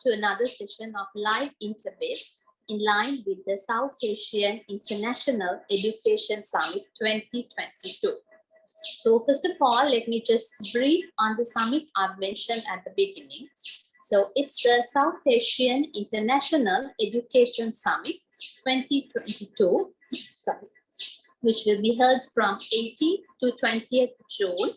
to another session of live interviews in line with the South Asian International Education Summit 2022. So first of all, let me just brief on the summit I've mentioned at the beginning. So it's the South Asian International Education Summit 2022, which will be held from 18th to 20th June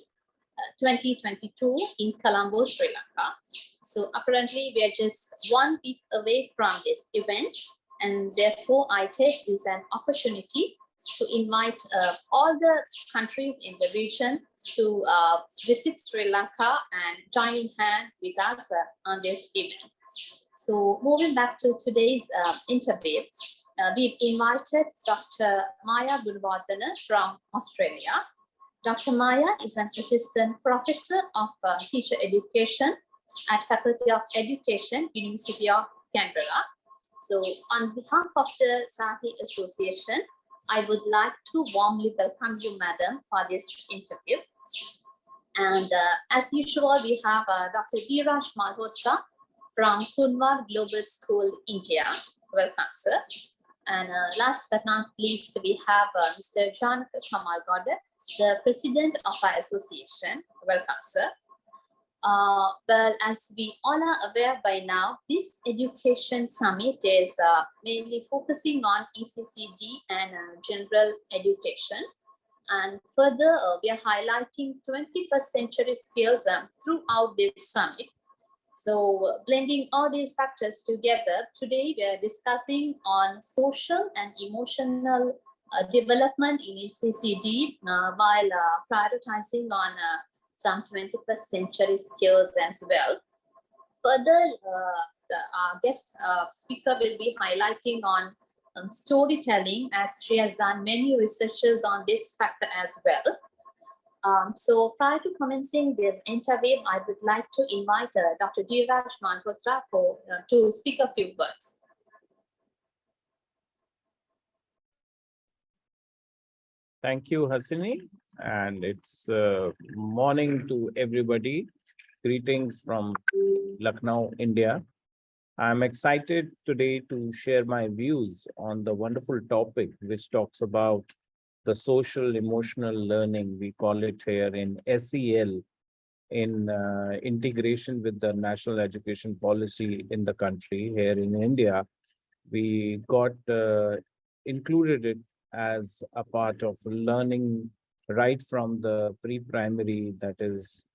2022 in Colombo, Sri Lanka. So apparently we are just 1 week away from this event, and therefore I take this an opportunity to invite all the countries in the region to visit Sri Lanka and join in hand with us on this event. So moving back to today's interview, we've invited Dr. Maya Gunawardana from Australia. Dr. Maya is an assistant professor of teacher education at Faculty of Education, University of Canberra. So on behalf of the Sahi Association, I would like to warmly welcome you, madam, for this interview. And as usual, we have Dr. Dheeraj Malhotra from Kunwar Global School, India. Welcome, sir. And last but not least, we have Mr. Jonathan Kamal Goddard, the president of our association. Welcome, sir. Well, as we all are aware by now, this education summit is mainly focusing on ECCD and general education. And further, we are highlighting 21st century skills throughout this summit. So blending all these factors together, today we are discussing on social and emotional development in ECCD while prioritizing on some 21st century skills as well. Further, our guest speaker will be highlighting on storytelling, as she has done many researches on this factor as well. So prior to commencing this interview, I would like to invite Dr. Dheeraj Malhotra to speak a few words. Thank you, Hasini. And it's morning to everybody. Greetings from Lucknow, India. I'm excited today to share my views on the wonderful topic which talks about the social emotional learning. We call it here in SEL, in integration with the national education policy in the country. Here in India, we got included it as a part of learning right from the pre-primary, that is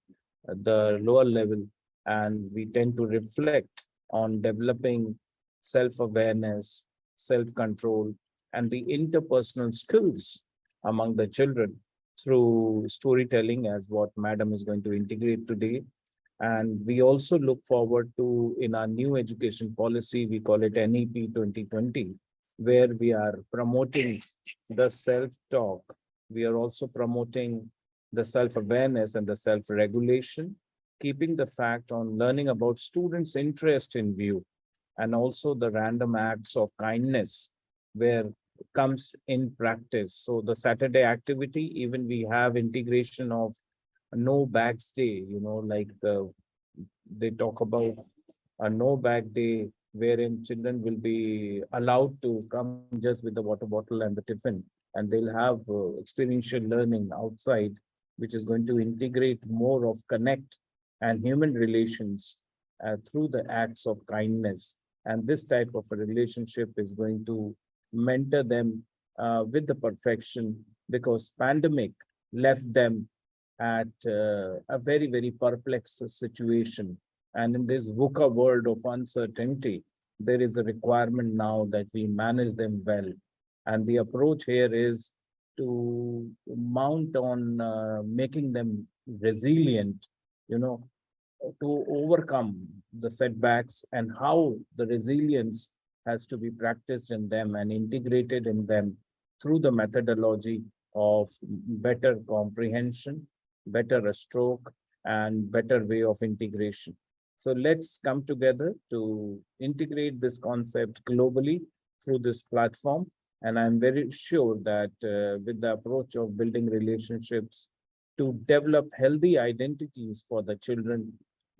the lower level, and we tend to reflect on developing self-awareness, self-control, and the interpersonal skills among the children through storytelling, as what Madam is going to integrate today. And we also look forward to, in our new education policy, we call it NEP 2020, where we are promoting the self-talk. We are also promoting the self-awareness and the self-regulation, keeping the fact on learning about students' interest in view, and also the random acts of kindness where it comes in practice. So the Saturday activity, even we have integration of no bags day, like they talk about a no bag day, wherein children will be allowed to come just with the water bottle and the tiffin, and they'll have experiential learning outside, which is going to integrate more of connect and human relations through the acts of kindness. And this type of a relationship is going to mentor them with the perfection, because pandemic left them at a very, very perplexed situation. And in this VUCA world of uncertainty, there is a requirement now that we manage them well. And the approach here is to mount on making them resilient, to overcome the setbacks, and how the resilience has to be practiced in them and integrated in them through the methodology of better comprehension, better stroke, and better way of integration. So let's come together to integrate this concept globally through this platform. And I'm very sure that with the approach of building relationships to develop healthy identities for the children,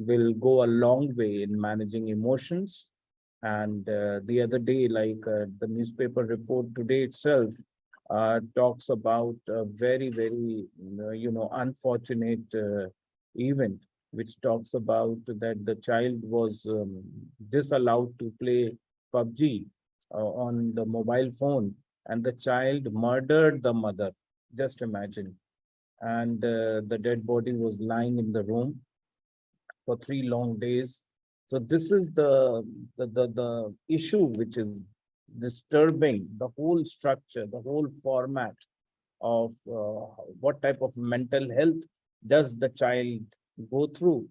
will go a long way in managing emotions. And the other day, the newspaper report today itself talks about a very, very, unfortunate event, which talks about that the child was disallowed to play PUBG on the mobile phone, and the child murdered the mother. Just imagine. And the dead body was lying in the room for 3 long days. So this is the issue which is disturbing the whole structure, the whole format of what type of mental health does the child go through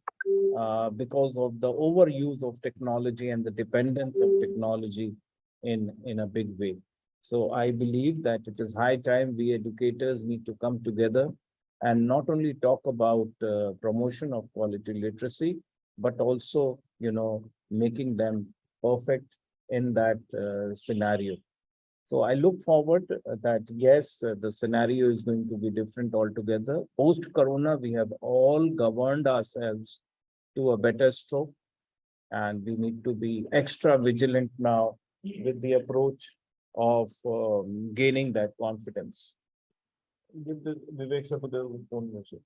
because of the overuse of technology and the dependence of technology in a big way. So I believe that it is high time we educators need to come together and not only talk about promotion of quality literacy, but also, making them perfect in that scenario. So I look forward that yes, the scenario is going to be different altogether. Post-corona, we have all governed ourselves to a better stroke, and we need to be extra vigilant now with the approach of gaining that confidence. Give the Vivek sir for the phone message.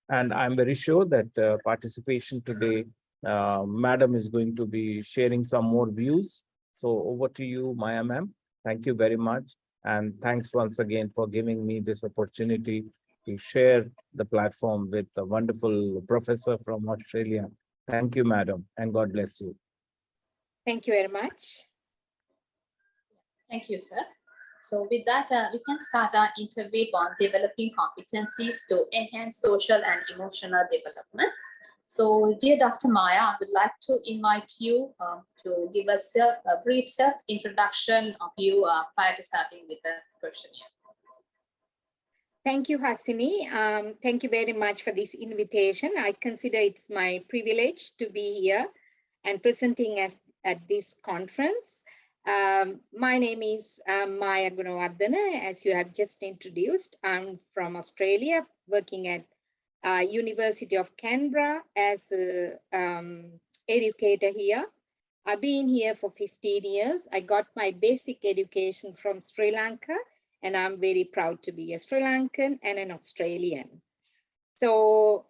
And I'm very sure that participation today, Madam is going to be sharing some more views. So over to you, Maya ma'am. Thank you very much. And thanks once again for giving me this opportunity to share the platform with a wonderful professor from Australia. Thank you, madam, and God bless you. Thank you very much. Thank you, sir. So with that, we can start our interview on developing competencies to enhance social and emotional development. So, dear Dr. Maya, I would like to invite you to give us a brief self-introduction of you prior to starting with the questionnaire. Thank you, Hasini. Thank you very much for this invitation. I consider it's my privilege to be here and presenting at this conference. My name is Maya Gunawardana, as you have just introduced. I'm from Australia, working at University of Canberra as an educator here. I've been here for 15 years. I got my basic education from Sri Lanka, and I'm very proud to be a Sri Lankan and an Australian. So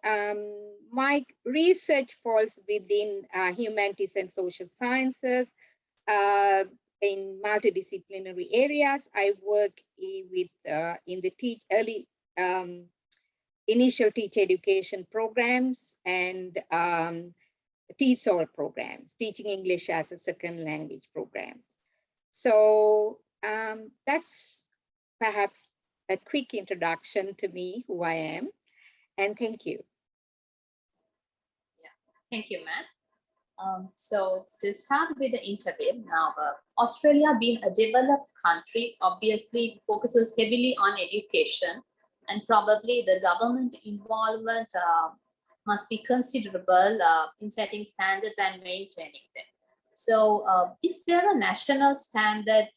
my research falls within humanities and social sciences, in multidisciplinary areas. I work with in the early initial teacher education programs and TESOL programs, teaching English as a second language programs. So that's perhaps a quick introduction to me, who I am, and thank you. Yeah, thank you, ma'am. So to start with the interview now, Australia being a developed country obviously focuses heavily on education, and probably the government involvement must be considerable in setting standards and maintaining them. So is there a national standard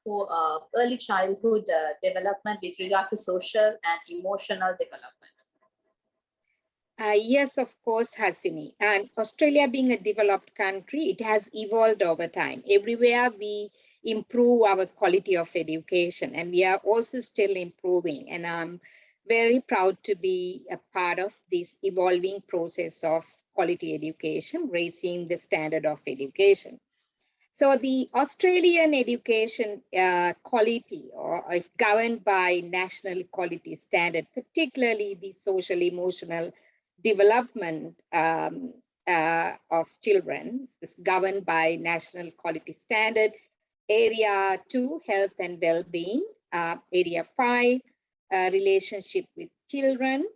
for early childhood development with regard to social and emotional development? Yes, of course, Hasini. And Australia being a developed country, it has evolved over time. Everywhere we improve our quality of education, and we are also still improving. And I'm very proud to be a part of this evolving process of quality education, raising the standard of education. So the Australian education quality, or if governed by national quality standard, particularly the social emotional development of children, is governed by national quality standard. Area 2, health and well-being. Area 5, relationship with children,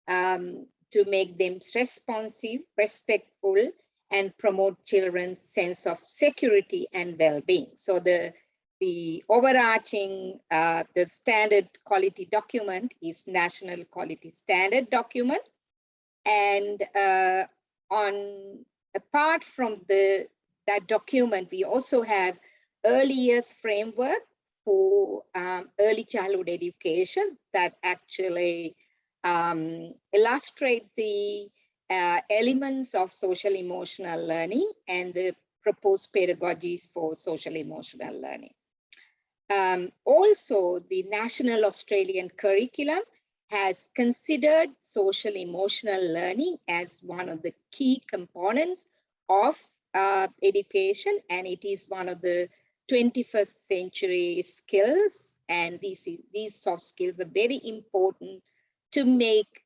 to make them responsive, respectful, and promote children's sense of security and well-being. So the overarching, the standard quality document is National Quality Standard Document. And apart from that document, we also have early years framework for early childhood education that actually illustrate the elements of social emotional learning and the proposed pedagogies for social emotional learning. Also, the National Australian Curriculum has considered social emotional learning as one of the key components of education, and it is one of the 21st century skills, and these soft skills are very important to make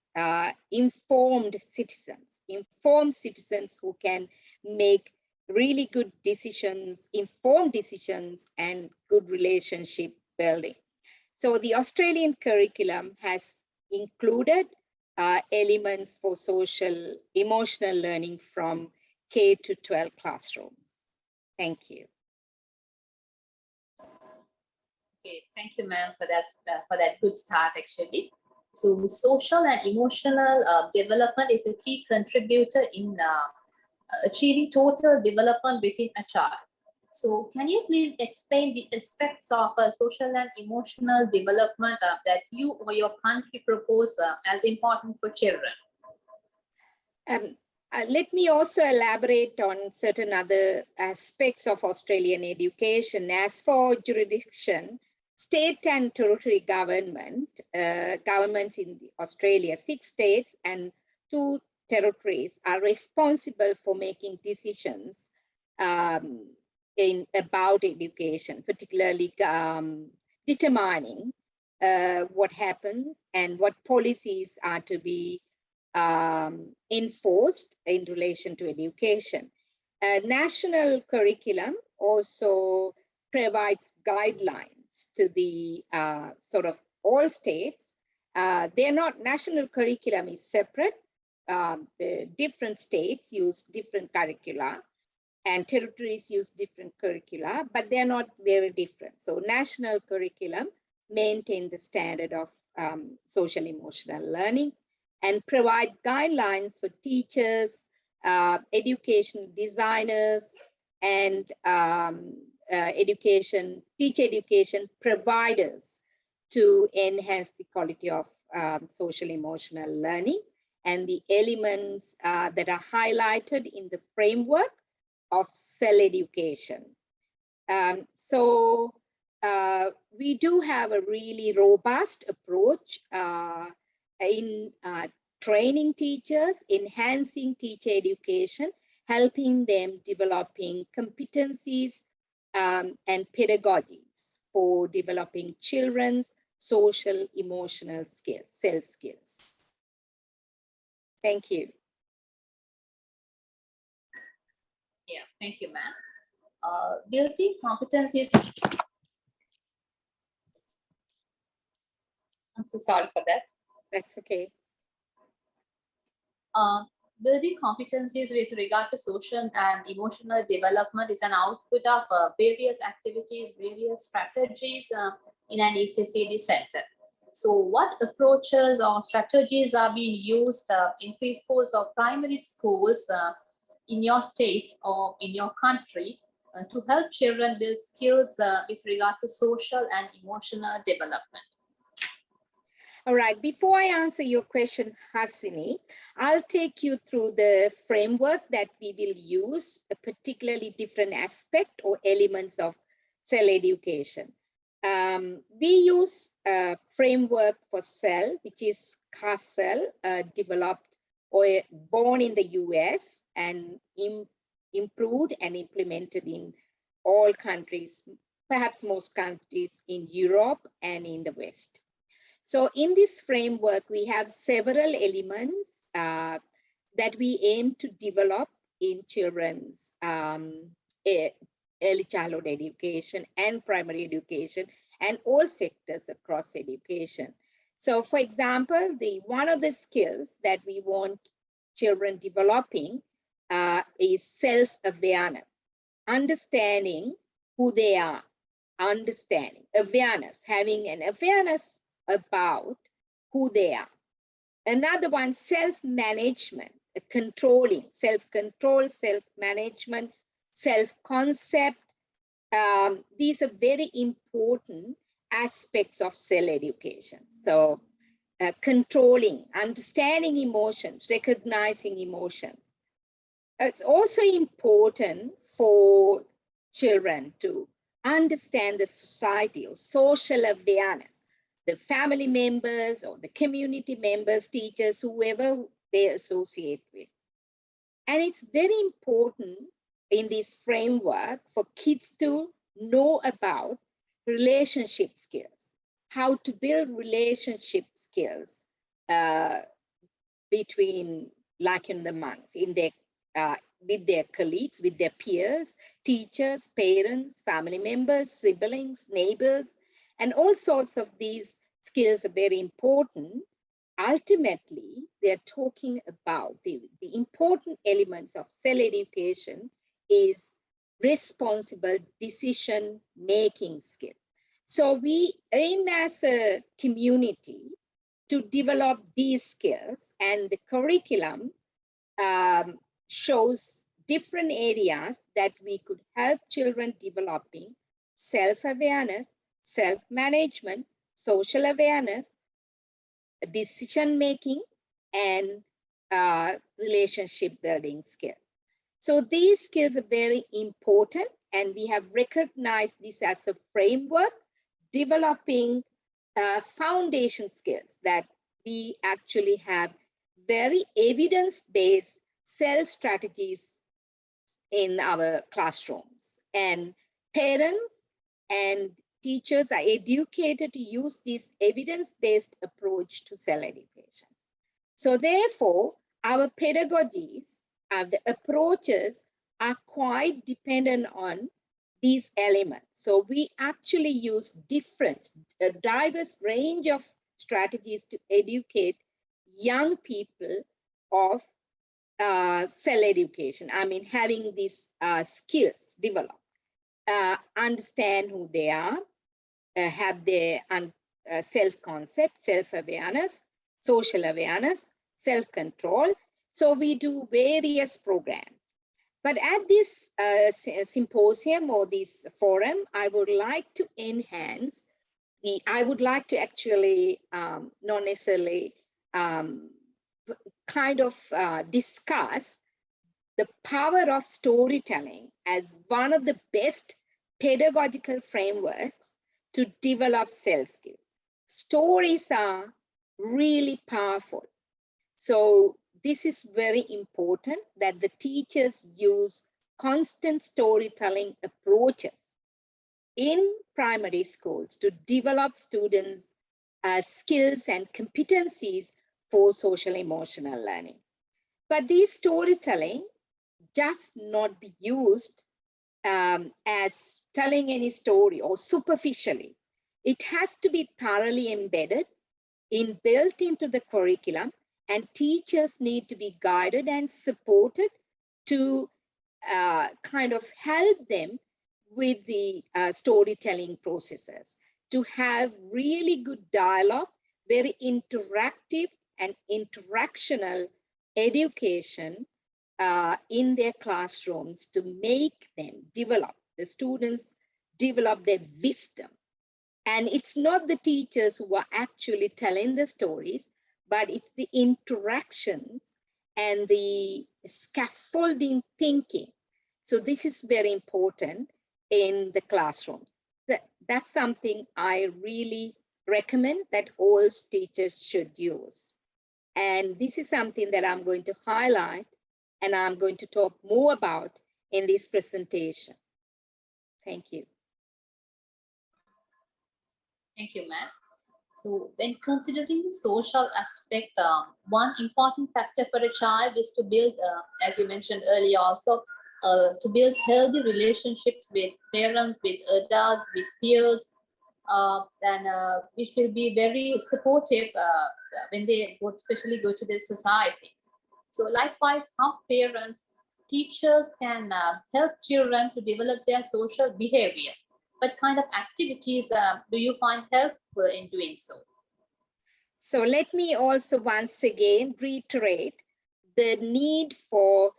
informed citizens who can make really good decisions, informed decisions, and good relationship building. So the Australian curriculum has included elements for social emotional learning from K to 12 classrooms. Thank you. Okay, thank you, ma'am, for that good start, actually. So social and emotional development is a key contributor in achieving total development within a child. So can you please explain the aspects of social and emotional development that you or your country propose as important for children? Let me also elaborate on certain other aspects of Australian education. As for jurisdiction, state and territory governments in Australia, 6 states and 2 territories are responsible for making decisions about education, particularly determining what happens and what policies are to be enforced in relation to education. National curriculum also provides guidelines to the sort of all states. They're not, national curriculum is separate. The different states use different curricula and territories use different curricula, but they're not very different. So national curriculum maintain the standard of social emotional learning and provide guidelines for teachers, education designers, and teacher education providers to enhance the quality of social emotional learning and the elements that are highlighted in the framework of cell education. We do have a really robust approach in training teachers, enhancing teacher education, helping them developing competencies and pedagogies for developing children's social emotional skills, self skills. Thank you. Yeah, thank you, ma'am. Building competencies. I'm so sorry for that. That's okay. Building competencies with regard to social and emotional development is an output of various activities, various strategies in an ECCD center. So what approaches or strategies are being used in preschools or primary schools in your state or in your country to help children build skills with regard to social and emotional development? All right, before I answer your question, Hasini, I'll take you through the framework that we will use, a particularly different aspect or elements of cell education. We use a framework for cell, which is CASEL, developed or born in the US and improved and implemented in all countries, perhaps most countries in Europe and in the West. So in this framework, we have several elements that we aim to develop in children's early childhood education and primary education and all sectors across education. So for example, one of the skills that we want children developing is self-awareness, understanding who they are, understanding, awareness, having an awareness about who they are. Another one, self-management, controlling, self-control, self-management, self-concept. These are very important aspects of cell education. So controlling, understanding emotions, recognizing emotions. It's also important for children to understand the society or social awareness, the family members or the community members, teachers, whoever they associate with. And it's very important in this framework for kids to know about relationship skills, how to build relationship skills between the monks in their with their colleagues, with their peers, teachers, parents, family members, siblings, neighbors, and all sorts of these skills are very important. Ultimately, we are talking about the important elements of self-education is responsible decision-making skill. So we aim as a community to develop these skills, and the curriculum shows different areas that we could help children developing: self-awareness, self-management, social awareness, decision-making, and relationship building skills. So these skills are very important, and we have recognized this as a framework, developing foundation skills that we actually have very evidence-based self strategies in our classrooms. And parents and teachers are educated to use this evidence-based approach to self-education. So therefore, our pedagogies, the approaches are quite dependent on these elements. So we actually use different, a diverse range of strategies to educate young people of self-education. I mean, having these skills developed, understand who they are, have their self-concept, self-awareness, social awareness, self-control. So we do various programs. But at this symposium or this forum, I would like to enhance I would like to actually not necessarily kind of discuss the power of storytelling as one of the best pedagogical frameworks to develop self skills. Stories are really powerful. So this is very important that the teachers use constant storytelling approaches in primary schools to develop students' skills and competencies for social emotional learning. But this storytelling just not be used as telling any story or superficially. It has to be thoroughly embedded built into the curriculum, and teachers need to be guided and supported to kind of help them with the storytelling processes, to have really good dialogue, very interactive and interactional education in their classrooms to make them develop, the students develop their wisdom. And it's not the teachers who are actually telling the stories, but it's the interactions and the scaffolding thinking. So this is very important in the classroom. That's something I really recommend that all teachers should use. And this is something that I'm going to highlight and I'm going to talk more about in this presentation. Thank you. Thank you, ma'am. So when considering the social aspect, one important factor for a child is to build, as you mentioned earlier also, to build healthy relationships with parents, with adults, with peers, and which will be very supportive when they especially go to their society. So likewise, how parents, teachers can help children to develop their social behavior. What kind of activities do you find helpful in doing so? So let me also once again reiterate the need for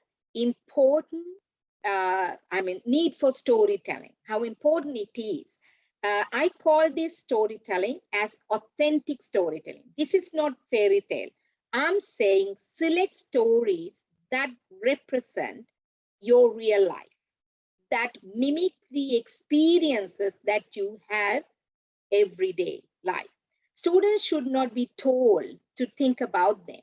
need for storytelling, how important it is. I call this storytelling as authentic storytelling. This is not fairy tale. I'm saying select stories that represent your real life, that mimic the experiences that you have everyday life. Students should not be told to think about them,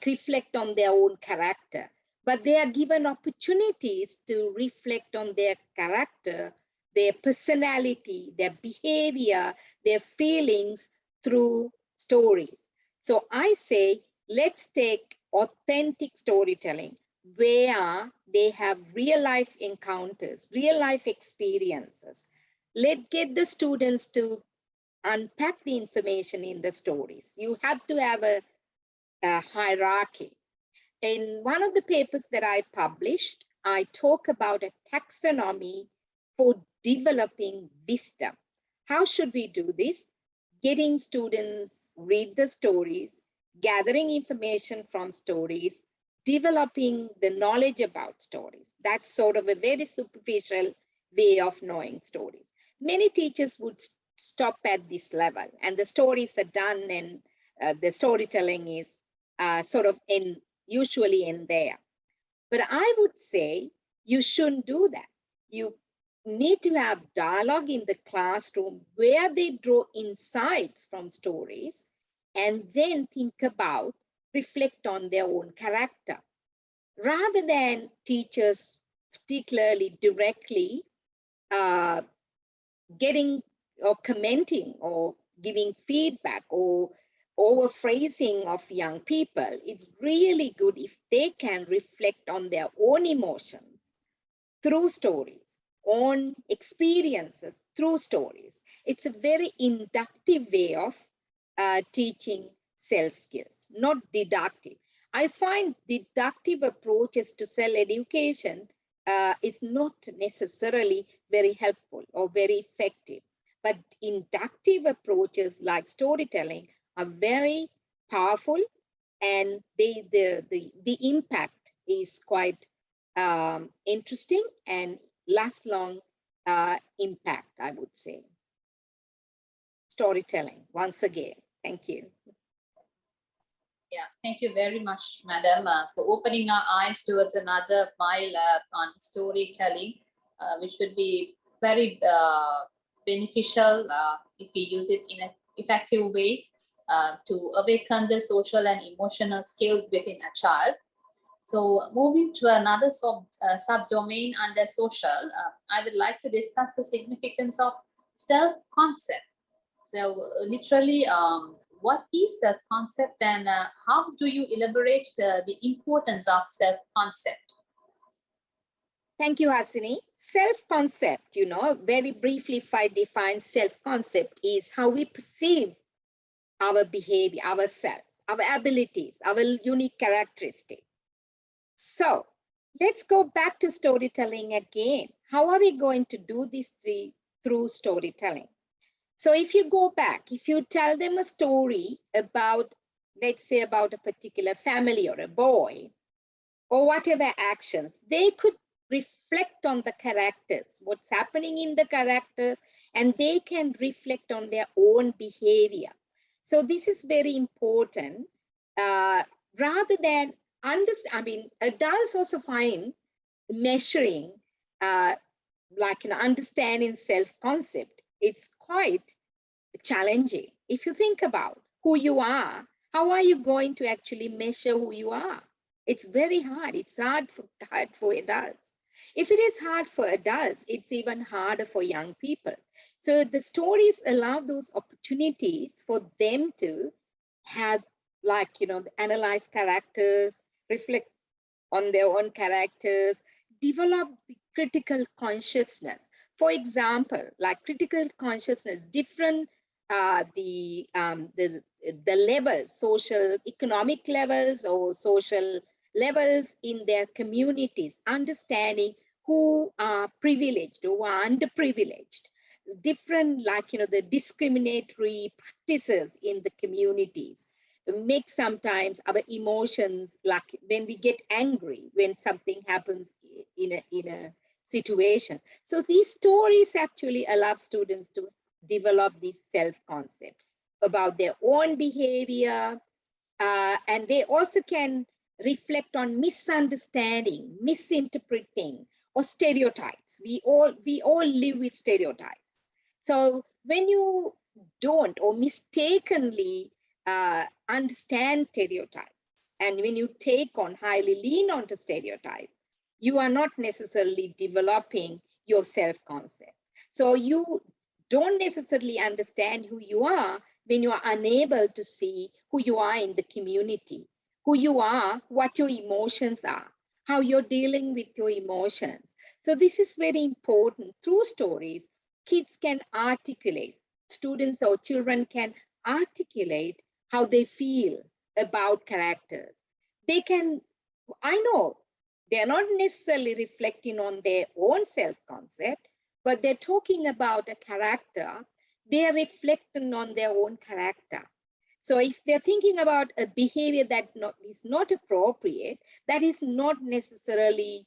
reflect on their own character, but they are given opportunities to reflect on their character, their personality, their behavior, their feelings through stories. So I say, let's take authentic storytelling where they have real life encounters, real life experiences. Let's get the students to unpack the information in the stories. You have to have a hierarchy. In one of the papers that I published, I talk about a taxonomy for developing wisdom. How should we do this? Getting students read the stories, gathering information from stories, developing the knowledge about stories. That's sort of a very superficial way of knowing stories. Many teachers would stop at this level, and the stories are done, and the storytelling is sort of usually in there. But I would say you shouldn't do that. You need to have dialogue in the classroom where they draw insights from stories and then think about, reflect on their own character, rather than teachers particularly directly getting or commenting or giving feedback or overphrasing of young people. It's really good if they can reflect on their own emotions through stories, on experiences through stories. It's a very inductive way of teaching self skills, not deductive. I find deductive approaches to self education is not necessarily very helpful or very effective, but inductive approaches like storytelling are very powerful, and the impact is quite interesting and last long impact, I would say. Storytelling, once again. Thank you. Yeah, thank you very much, Madam, for opening our eyes towards another mile on storytelling, which would be very beneficial if we use it in an effective way to awaken the social and emotional skills within a child. So moving to another subdomain under social, I would like to discuss the significance of self-concept. So literally, what is self-concept, and how do you elaborate the importance of self-concept? Thank you, Hasini. Self-concept, very briefly, if I define self-concept, is how we perceive our behavior, ourselves, our abilities, our unique characteristics. So let's go back to storytelling again. How are we going to do this through storytelling? So if you go back, if you tell them a story about, let's say, about a particular family or a boy or whatever actions, they could reflect on the characters, what's happening in the characters, and they can reflect on their own behavior. So this is very important, rather than adults also find measuring, understanding self-concept. It's quite challenging. If you think about who you are, how are you going to actually measure who you are? It's very hard. It's hard for adults. If it is hard for adults, it's even harder for young people. So the stories allow those opportunities for them to have, analyze characters, reflect on their own characters, develop the critical consciousness. For example, like critical consciousness, different the levels, social, economic levels or social levels in their communities, understanding who are privileged, who are underprivileged, different, the discriminatory practices in the communities make sometimes our emotions, like when we get angry, when something happens in a situation. So these stories actually allow students to develop this self-concept about their own behavior, and they also can reflect on misunderstanding, misinterpreting, or stereotypes. We all live with stereotypes. So when you don't or mistakenly understand stereotypes, and when you take on, highly lean onto stereotypes, you are not necessarily developing your self-concept. So you don't necessarily understand who you are when you are unable to see who you are in the community, who you are, what your emotions are, how you're dealing with your emotions. So this is very important. Through stories, kids can articulate, students or children can articulate how they feel about characters. They can, I know, they're not necessarily reflecting on their own self-concept, but they're talking about a character, they're reflecting on their own character. So if they're thinking about a behavior that is not appropriate, that is not necessarily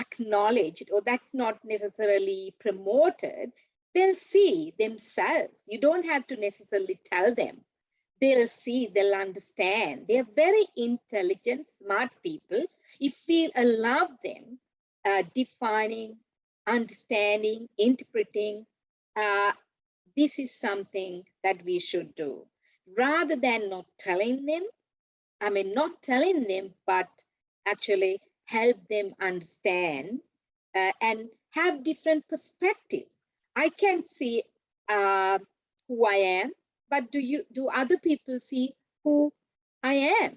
acknowledged, or that's not necessarily promoted, they'll see themselves. You don't have to necessarily tell them. They'll see, they'll understand. They're very intelligent, smart people. If we allow them defining, understanding, interpreting, this is something that we should do. Rather than not telling them, not telling them, but actually help them understand and have different perspectives. I can see who I am, but do other people see who I am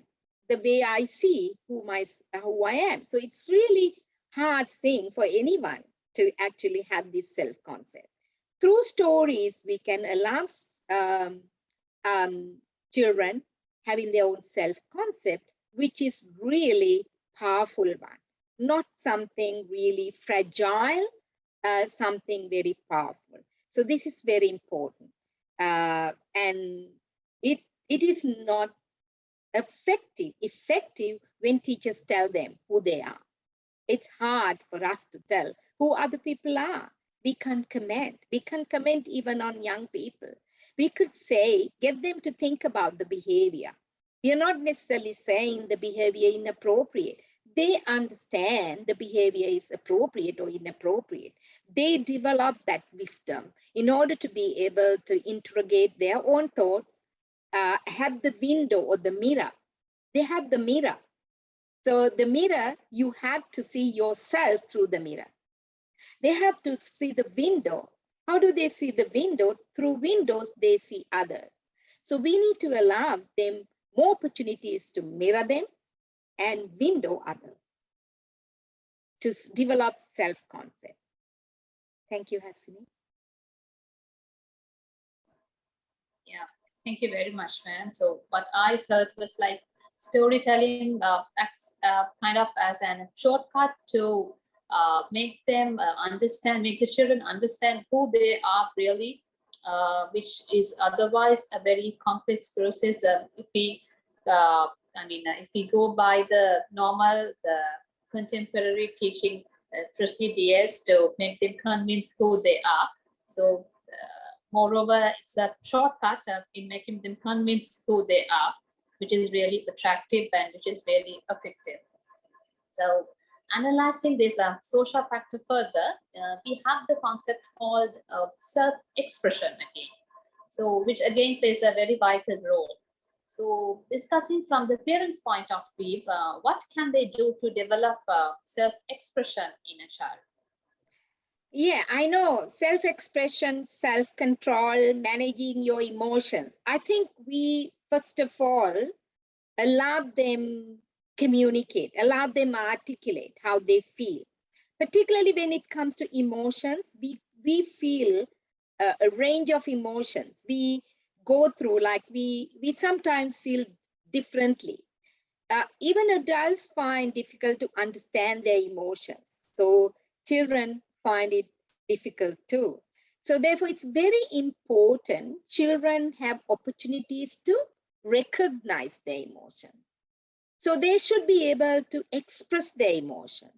the way I see who I am? So it's really hard thing for anyone to actually have this self-concept. Through stories, we can allow children having their own self-concept, which is really powerful one, not something really fragile, something very powerful. So this is very important. And it is not effective when teachers tell them who they are. It's hard for us to tell who other people are. We can't comment. We can't comment even on young people. We could say, get them to think about the behavior. We are not necessarily saying the behavior inappropriate. They understand the behavior is appropriate or inappropriate. They develop that wisdom in order to be able to interrogate their own thoughts, have the window or the mirror. They have the mirror. So the mirror, you have to see yourself through the mirror. They have to see the window. How do they see the window? Through windows, they see others. So we need to allow them more opportunities to mirror them and window others to develop self-concept. Thank you, Hasini. Yeah, thank you very much, ma'am. So what I felt was like storytelling acts kind of as a shortcut to make them understand, make the children understand who they are really, which is otherwise a very complex process. If we, if we go by the normal, the contemporary teaching procedures to make them convince who they are. So moreover, it's a shortcut in making them convince who they are, which is really attractive and which is really effective. So analyzing this social factor further, we have the concept called self-expression again. So which again plays a very vital role. So discussing from the parents' point of view, what can they do to develop self-expression in a child? Yeah, I know. Self-expression, self-control, managing your emotions. I think we, first of all, allow them communicate, allow them articulate how they feel. Particularly when it comes to emotions, we feel a range of emotions. We go through, like we sometimes feel differently. Even adults find difficult to understand their emotions. So children find it difficult too. So therefore, it's very important children have opportunities to recognize their emotions. So they should be able to express their emotions.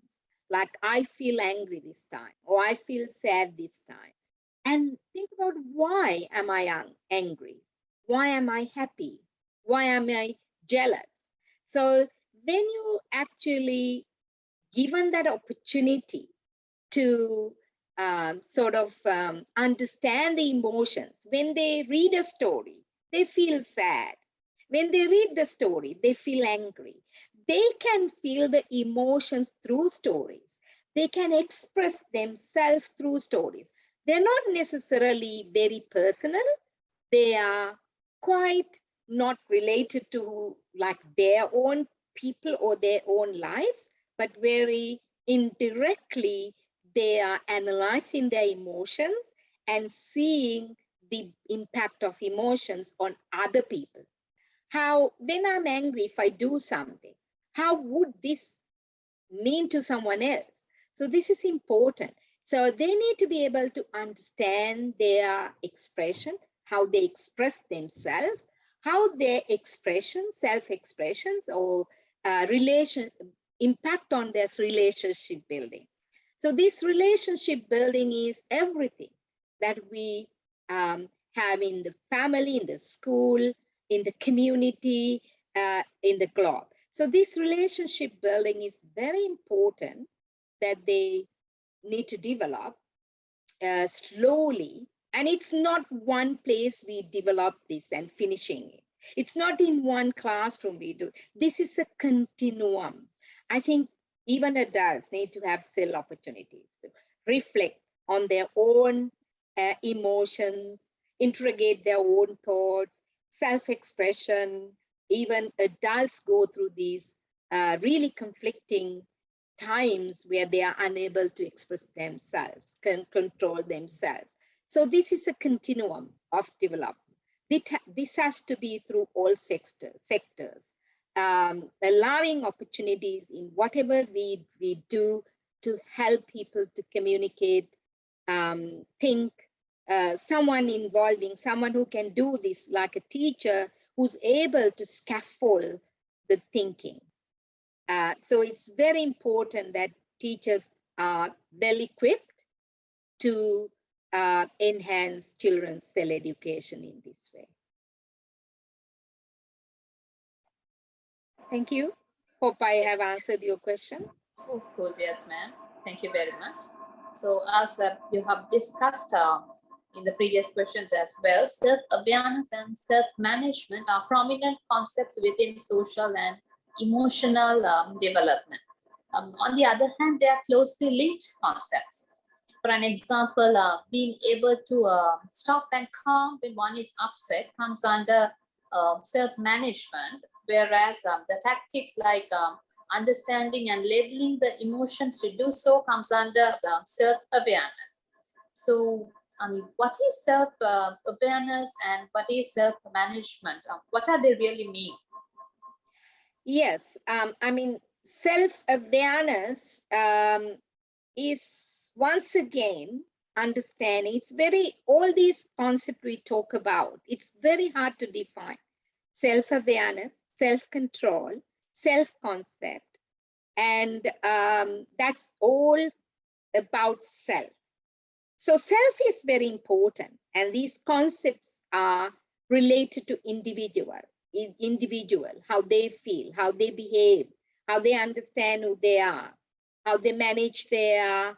like I feel angry this time, or I feel sad this time. And think about, why am I angry? Why am I happy? Why am I jealous? So when you actually given that opportunity to understand the emotions, when they read a story, they feel sad. When they read the story, they feel angry. They can feel the emotions through stories. They can express themselves through stories. They're not necessarily very personal. They are quite not related to like their own people or their own lives, but very indirectly they are analyzing their emotions and seeing the impact of emotions on other people. How, when I'm angry, if I do something, how would this mean to someone else? So this is important. So they need to be able to understand their expression, how they express themselves, how their expressions, self-expressions or relation impact on their relationship building. So this relationship building is everything that we have in the family, in the school, in the community, in the globe. So this relationship building is very important that they need to develop slowly. And it's not one place we develop this and finishing it. It's not in one classroom we do. This is a continuum. I think even adults need to have self opportunities to reflect on their own emotions, interrogate their own thoughts, self-expression. Even adults go through these really conflicting times where they are unable to express themselves, can control themselves. So this is a continuum of development. This has to be through all sectors, allowing opportunities in whatever we do to help people to communicate, think, someone involving, someone who can do this, like a teacher who's able to scaffold the thinking. So it's very important that teachers are well equipped to enhance children's self-education in this way. Thank you. Hope I have answered your question. Of course, yes, ma'am. Thank you very much. So as you have discussed in the previous questions as well, self-awareness and self-management are prominent concepts within social and emotional development. On the other hand, they are closely linked concepts. For an example, being able to stop and calm when one is upset comes under self-management, whereas the tactics like understanding and labeling the emotions to do so comes under self-awareness. So, I mean, what is self-awareness and what is self-management? What are they really mean? Yes, I mean, self-awareness is once again understanding. It's very, all these concepts we talk about, it's very hard to define. Self-awareness, self-control, self-concept, and that's all about self. So self is very important, and these concepts are related to individual, how they feel, how they behave, how they understand who they are, how they manage their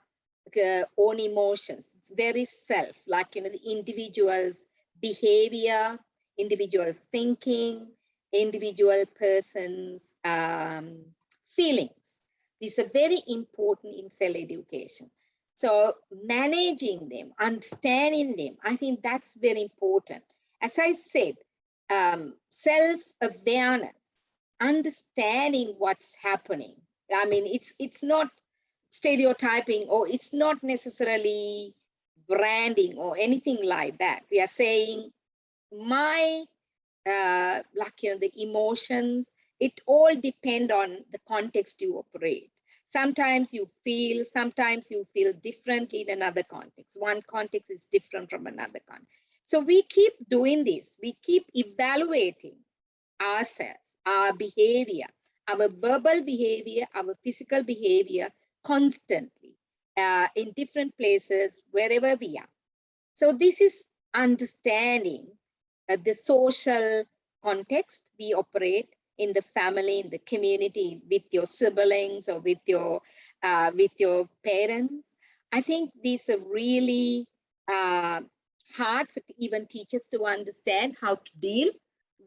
own emotions. It's very self, like, you know, the individual's behavior, individual's thinking, individual person's feelings. These are very important in self-education. So managing them, understanding them, I think that's very important. As I said, self-awareness, understanding what's happening. I mean, it's not stereotyping, or it's not necessarily branding or anything like that. We are saying my, like, you know, the emotions, it all depend on the context you operate. Sometimes you feel differently in another context. One context is different from another context. So we keep doing this. We keep evaluating ourselves, our behavior, our verbal behavior, our physical behavior constantly in different places, wherever we are. So this is understanding the social context we operate in the family, in the community, with your siblings or with your parents. I think these are really hard for even teachers to understand how to deal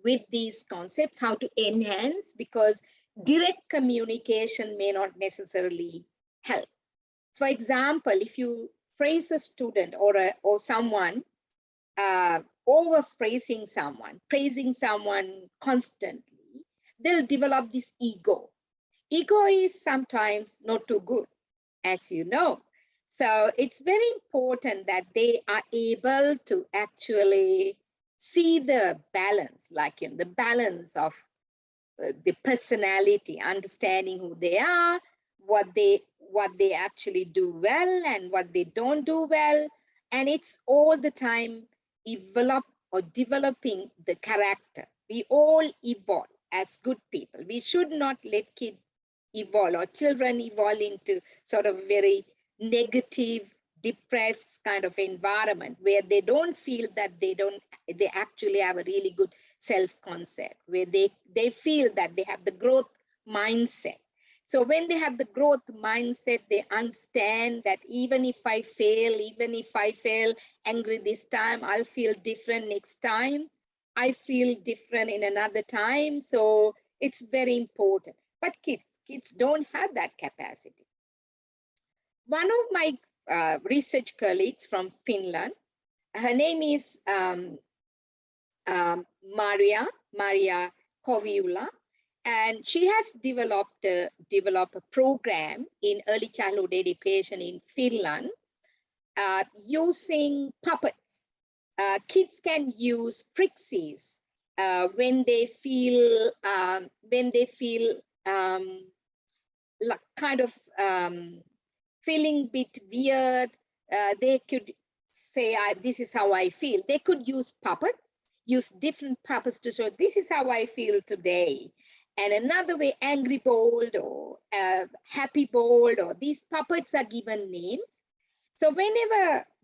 with these concepts, how to enhance, because direct communication may not necessarily help. For example, if you praise a student or someone, overpraising someone, praising someone constantly, they'll develop this ego. Ego is sometimes not too good, as you know. So it's very important that they are able to actually see the balance, like the balance of the personality, understanding who they are, what they actually do well and what they don't do well. And it's all the time developing the character. We all evolve as good people. We should not let kids evolve or children evolve into sort of very negative, depressed kind of environment where they don't feel that they actually have a really good self-concept, where they feel that they have the growth mindset. So when they have the growth mindset, they understand that even if I fail angry this time, I'll feel different next time. I feel different in another time. So it's very important. But kids don't have that capacity. One of my research colleagues from Finland, her name is Maria Koviula, and she has developed a program in early childhood education in Finland using puppets. Kids can use prixies when they feel kind of feeling a bit weird. They could say, this is how I feel. They could use puppets, use different puppets to show this is how I feel today. And another way, angry bold or happy bold, or these puppets are given names. So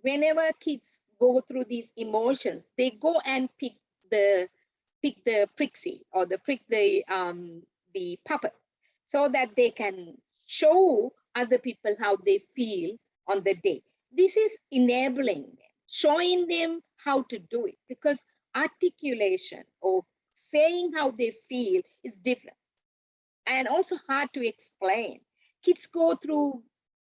whenever kids go through these emotions, they go and pick the prixie or the puppets, so that they can show other people how they feel on the day. This is enabling them, showing them how to do it, because articulation or saying how they feel is different and also hard to explain. Kids go through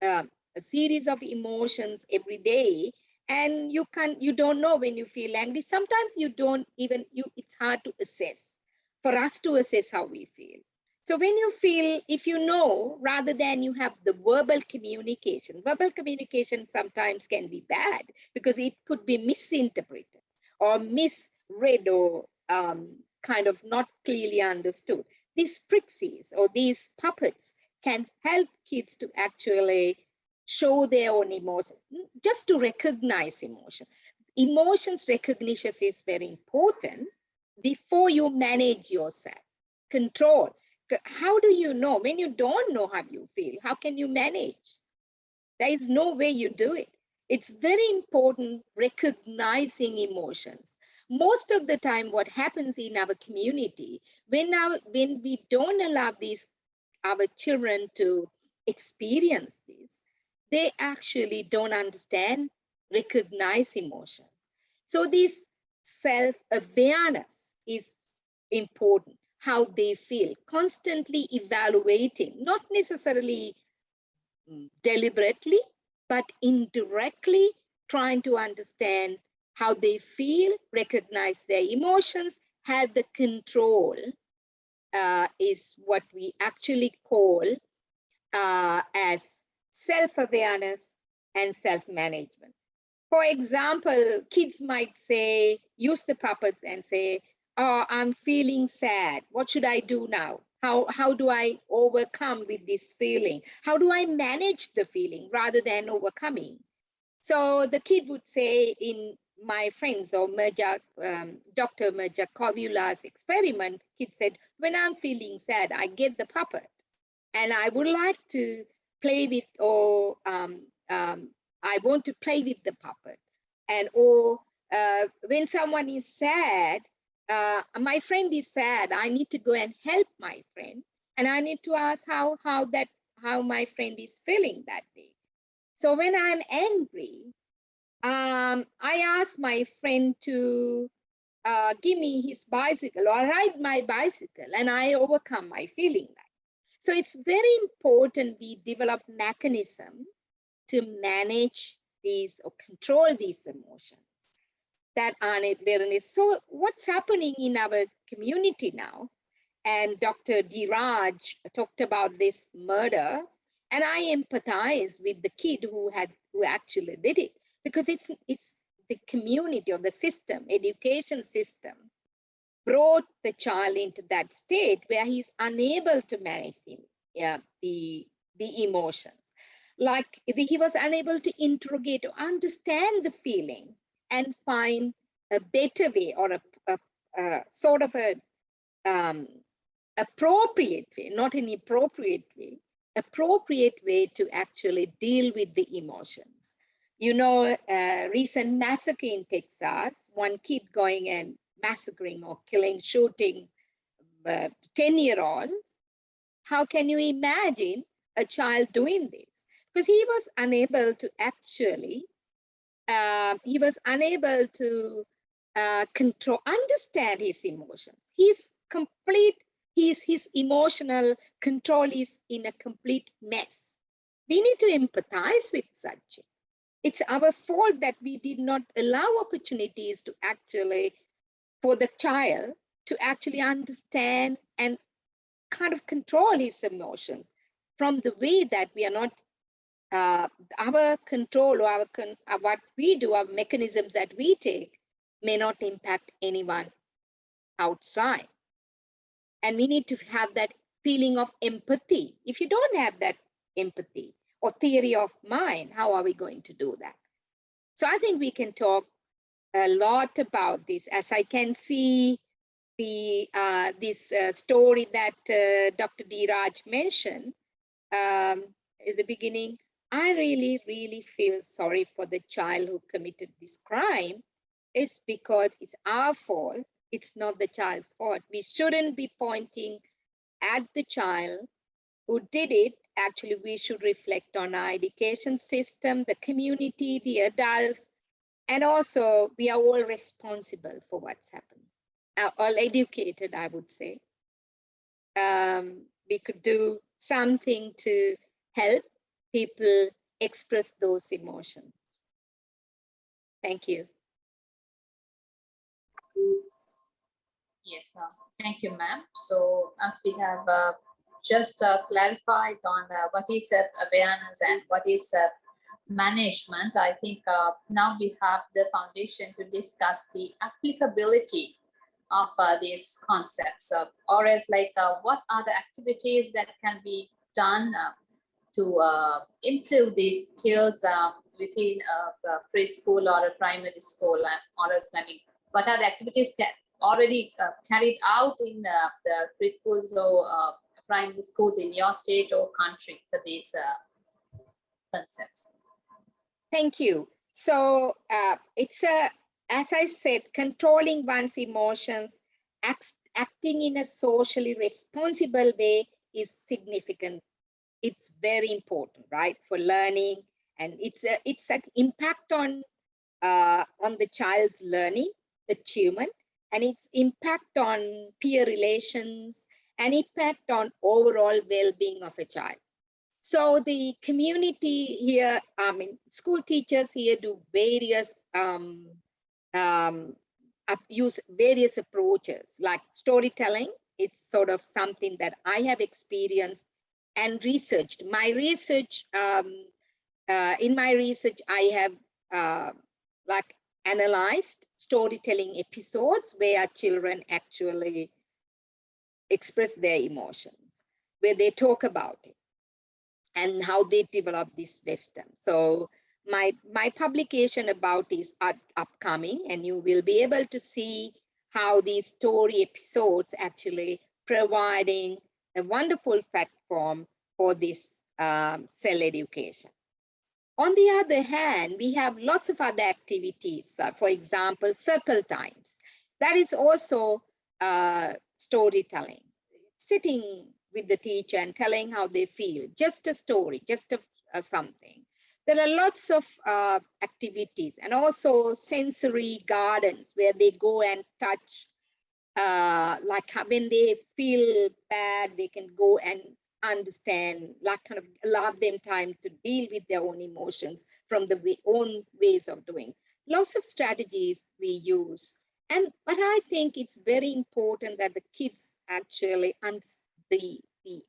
a series of emotions every day, and you don't know when you feel angry. Sometimes it's hard to assess, for us to assess how we feel. So when you feel, if you know, rather than you have the verbal communication sometimes can be bad because it could be misinterpreted or misread or kind of not clearly understood. These prixies or these puppets can help kids to actually show their own emotions, just to recognize emotion. Emotions recognition is very important before you manage yourself. Control. How do you know? When you don't know how you feel, how can you manage? There is no way you do it. It's very important recognizing emotions. Most of the time, what happens in our community, when we don't allow our children to experience this, they actually don't understand, recognize emotions. So this self-awareness is important, how they feel, constantly evaluating, not necessarily deliberately, but indirectly trying to understand how they feel, recognize their emotions, have the control is what we actually call as self-awareness and self-management. For example, kids might say, use the puppets and say, oh, I'm feeling sad. What should I do now? How do I overcome with this feeling? How do I manage the feeling rather than overcoming? So the kid would say, in my friends or Dr. Mirja Kovula's experiment, kid said, when I'm feeling sad, I get the puppet and I would like to play with, or I want to play with the puppet. And or when someone is sad, my friend is sad, I need to go and help my friend, and I need to ask how my friend is feeling that day. So when I'm angry, I ask my friend to give me his bicycle or ride my bicycle, and I overcome my feeling. So it's very important we develop mechanism to manage these or control these emotions that are there. So what's happening in our community now, and Dr. Diraj talked about this murder, and I empathize with the kid who actually did it, because it's the community or the system, education system, brought the child into that state where he's unable to manage the emotions. Like he was unable to interrogate or understand the feeling and find a better way, or a sort of a appropriate way, not an appropriate way, appropriate way to actually deal with the emotions. You know, recent massacre in Texas, one kid going and massacring or killing, shooting 10-year-olds. How can you imagine a child doing this? Because he was unable to actually, understand his emotions. His emotional control is in a complete mess. We need to empathize with such. It's our fault that we did not allow opportunities to actually, for the child to actually understand and kind of control his emotions, from the way that we are not, our control, or what we do, our mechanisms that we take may not impact anyone outside. And we need to have that feeling of empathy. If you don't have that empathy or theory of mind, how are we going to do that? So I think we can talk a lot about this. As I can see this story that Dr. Diraj mentioned at the beginning, I really, really feel sorry for the child who committed this crime. It's because it's our fault. It's not the child's fault. We shouldn't be pointing at the child who did it. Actually, we should reflect on our education system, the community, the adults, and also we are all responsible for what's happened. All educated, I would say. We could do something to help people express those emotions. Thank you. Yes, thank you, ma'am. So as we have just clarified on what is awareness and what is management, I think now we have the foundation to discuss the applicability of these concepts, or as like what are the activities that can be done to improve these skills within a preschool or a primary school, or as I mean, what are the activities already carried out in the preschools or primary schools in your state or country for these concepts? Thank you. So it's as I said, controlling one's emotions, acting in a socially responsible way is significant. It's very important, right, for learning, and it's an impact on the child's learning achievement, and its impact on peer relations, and impact on overall well-being of a child. So the community here, I mean, school teachers here do various use various approaches, like storytelling. It's sort of something that I have experienced and researched. My research, in my research, I have like analyzed storytelling episodes where children actually express their emotions, where they talk about it and how they develop this wisdom. So my publication about this are upcoming, and you will be able to see how these story episodes actually providing a wonderful platform for this cell education. On the other hand, we have lots of other activities. For example, circle times. That is also storytelling. Sitting with the teacher and telling how they feel. Just a story, just something. There are lots of activities and also sensory gardens where they go and touch, like when they feel bad, they can go and understand, like kind of allow them time to deal with their own emotions from the own ways of doing. Lots of strategies we use. But I think it's very important that the kids actually, the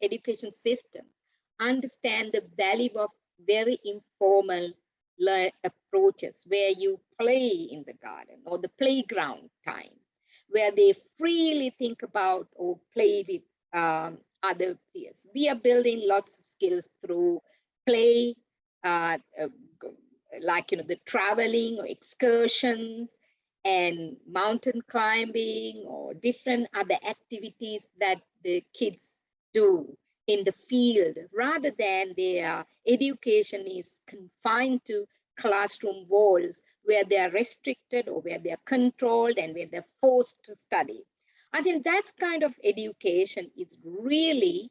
education systems understand the value of very informal approaches where you play in the garden or the playground time, where they freely think about or play with other peers. We are building lots of skills through play, like the traveling or excursions and mountain climbing or different other activities that the kids do in the field, rather than their education is confined to classroom walls where they are restricted or where they are controlled and where they're forced to study. I think that kind of education is really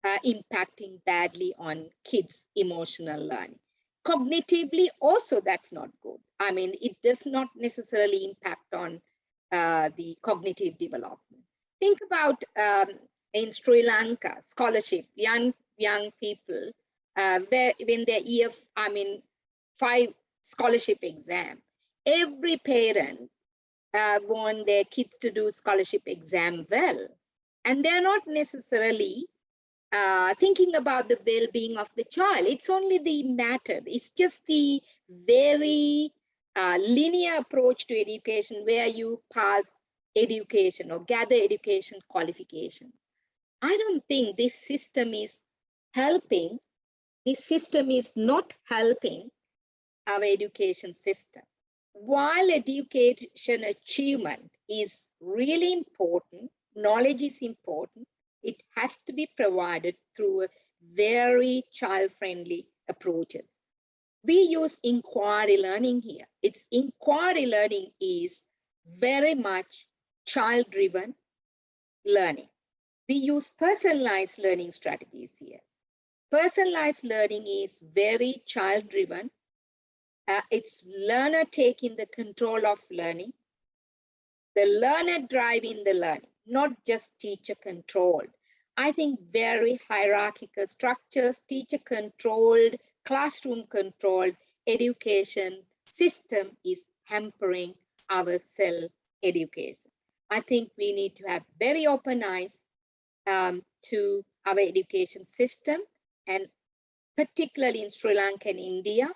impacting badly on kids' emotional learning. Cognitively, also, that's not good. I mean, it does not necessarily impact on the cognitive development. Think about in Sri Lanka, scholarship, young people, when they're 5 scholarship exam, every parent want their kids to do scholarship exam well. And they're not necessarily thinking about the well-being of the child. It's only the matter. It's just the very linear approach to education where you pass education or gather education qualifications. I don't think this system is helping. This system is not helping our education system. While education achievement is really important, knowledge is important, it has to be provided through a very child-friendly approaches. We use inquiry learning here. It's inquiry learning is very much child-driven learning. We use personalized learning strategies here. Personalized learning is very child-driven. It's learner taking the control of learning. The learner driving the learning, not just teacher controlled. I think very hierarchical structures, teacher controlled, classroom controlled education system is hampering our self-education. I think we need to have very open eyes to our education system, and particularly in Sri Lanka and India,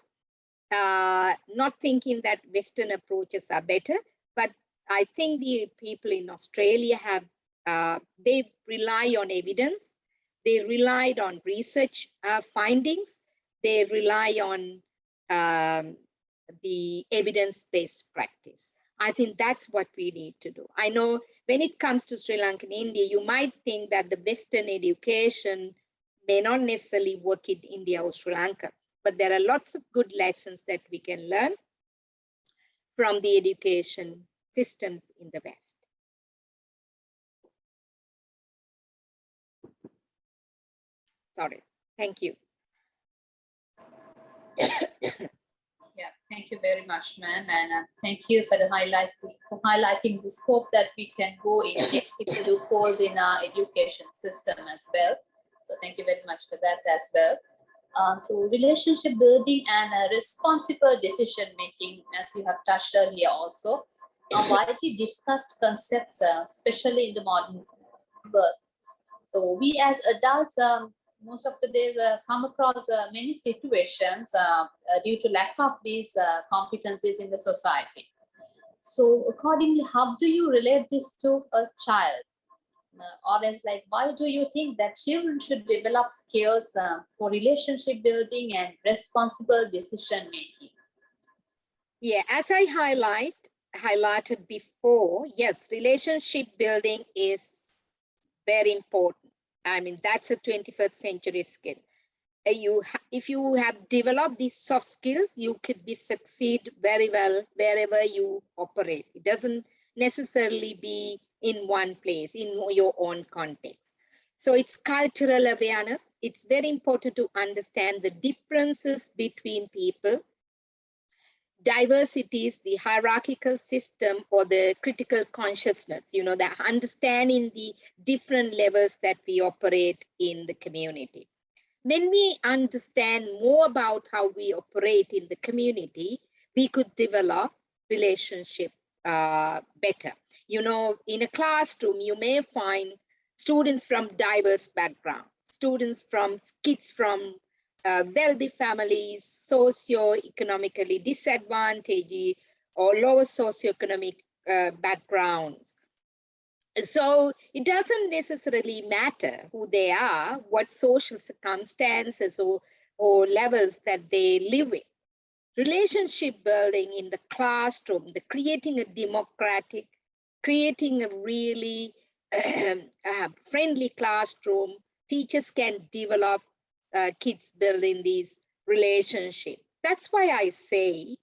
not thinking that Western approaches are better, but I think the people in Australia have, they rely on evidence, they relied on research findings, they rely on the evidence-based practice. I think that's what we need to do. I know when it comes to Sri Lanka and India, you might think that the Western education may not necessarily work in India or Sri Lanka, but there are lots of good lessons that we can learn from the education systems in the West. Sorry, thank you. Yeah, thank you very much, ma'am, and thank you for highlighting the scope that we can go in executive course in our education system as well. So thank you very much for that as well. So relationship building and responsible decision making, as you have touched earlier, also are widely discussed concepts, especially in the modern world. So we as adults, most of the days come across many situations due to lack of these competencies in the society. So accordingly, how do you relate this to a child? Or else, like, why do you think that children should develop skills for relationship building and responsible decision making? Yeah, as I highlighted before, yes, relationship building is very important. I mean, that's a 21st century skill. if you have developed these soft skills, you could be succeed very well wherever you operate. It doesn't necessarily be in one place, in your own context. So it's cultural awareness. It's very important to understand the differences between people. Diversity is the hierarchical system or the critical consciousness, the understanding the different levels that we operate in the community. When we understand more about how we operate in the community, we could develop relationship better. In a classroom, you may find students from diverse backgrounds, kids from wealthy families, socio-economically disadvantaged or lower socioeconomic backgrounds. So it doesn't necessarily matter who they are, what social circumstances or levels that they live in. Relationship building in the classroom, creating a really friendly classroom, teachers can develop kids building these relationships. That's why I say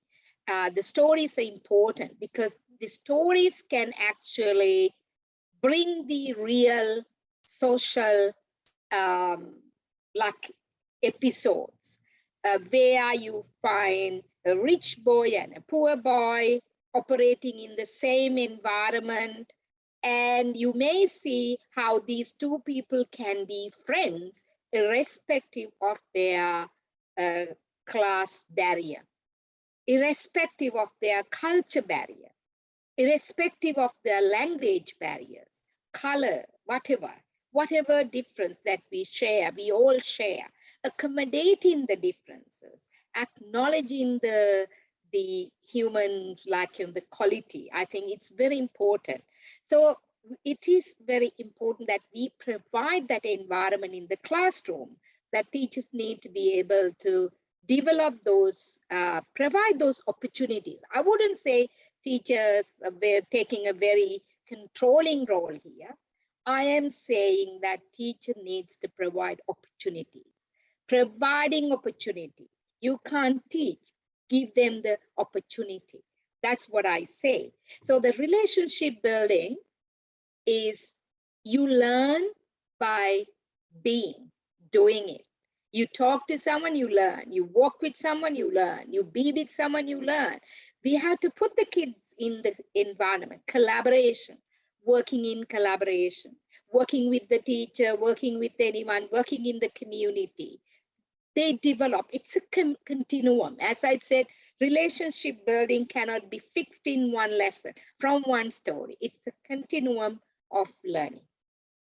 the stories are important, because the stories can actually bring the real social like episodes where you find a rich boy and a poor boy operating in the same environment, and you may see how these two people can be friends irrespective of their class barrier, irrespective of their culture barrier, irrespective of their language barriers, color, whatever difference that we all share, accommodating the differences, acknowledging the humans like the quality. I think it's very important. So it is very important that we provide that environment in the classroom, that teachers need to be able to develop those, provide those opportunities. I wouldn't say teachers are taking a very controlling role here. I am saying that teacher needs to provide opportunities, providing opportunity. You can't teach, give them the opportunity. That's what I say. So the relationship building is you learn by doing it. You talk to someone, you learn. You walk with someone, you learn. You be with someone, you learn. We have to put the kids in the environment, collaboration, working in collaboration, working with the teacher, working with anyone, working in the community. They develop. It's a continuum. As I said, relationship building cannot be fixed in one lesson, from one story. It's a continuum of learning.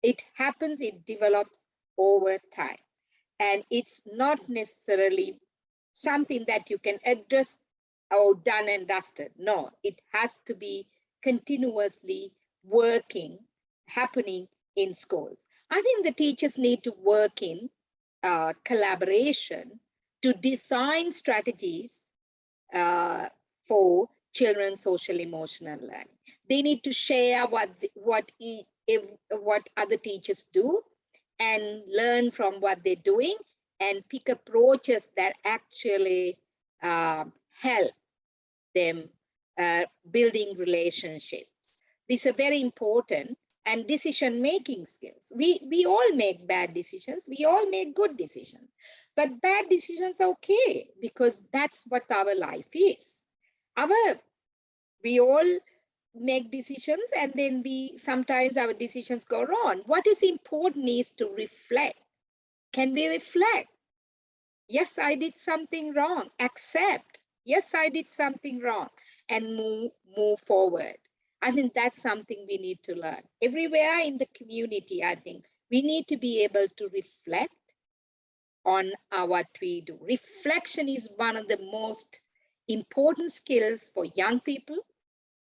It happens, it develops over time. And it's not necessarily something that you can address or done and dusted. No, it has to be continuously working, happening in schools. I think the teachers need to work in collaboration to design strategies for children's social emotional learning. They need to share what other teachers do and learn from what they're doing and pick approaches that actually help them building relationships. These are very important. And decision-making skills. We all make bad decisions. We all make good decisions. But bad decisions are okay, because that's what our life is. We all make decisions, and then sometimes our decisions go wrong. What is important is to reflect. Can we reflect? Yes, I did something wrong. Accept. Yes, I did something wrong, and move forward. I think that's something we need to learn. Everywhere in the community, I think we need to be able to reflect on what we do. Reflection is one of the most important skills for young people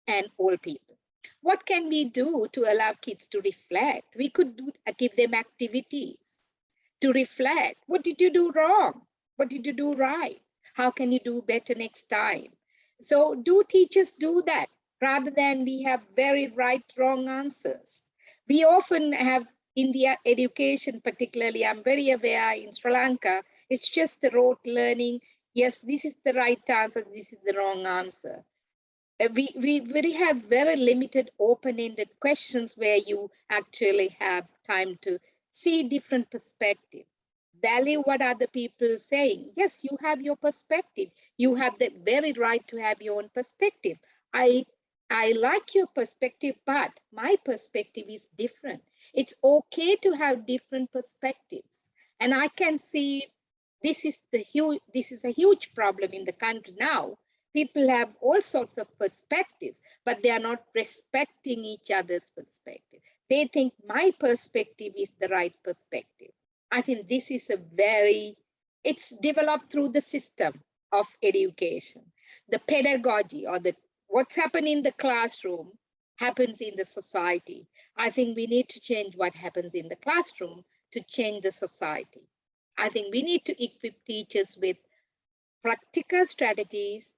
and old people. What can we do to allow kids to reflect? We could give them activities to reflect. What did you do wrong? What did you do right? How can you do better next time? So do teachers do that, rather than we have very right, wrong answers? We often have in the education, particularly, I'm very aware in Sri Lanka, It's just the rote learning. Yes, this is the right answer, this is the wrong answer. We have very limited open-ended questions where you actually have time to see different perspectives. Value what other people are saying. Yes, you have your perspective. You have the very right to have your own perspective. I like your perspective, but my perspective is different. It's okay to have different perspectives. And I can see this is a huge problem in the country now. People have all sorts of perspectives, but they are not respecting each other's perspective. They think my perspective is the right perspective. I think this is it's developed through the system of education. The pedagogy or what's happening in the classroom happens in the society. I think we need to change what happens in the classroom to change the society. I think we need to equip teachers with practical strategies,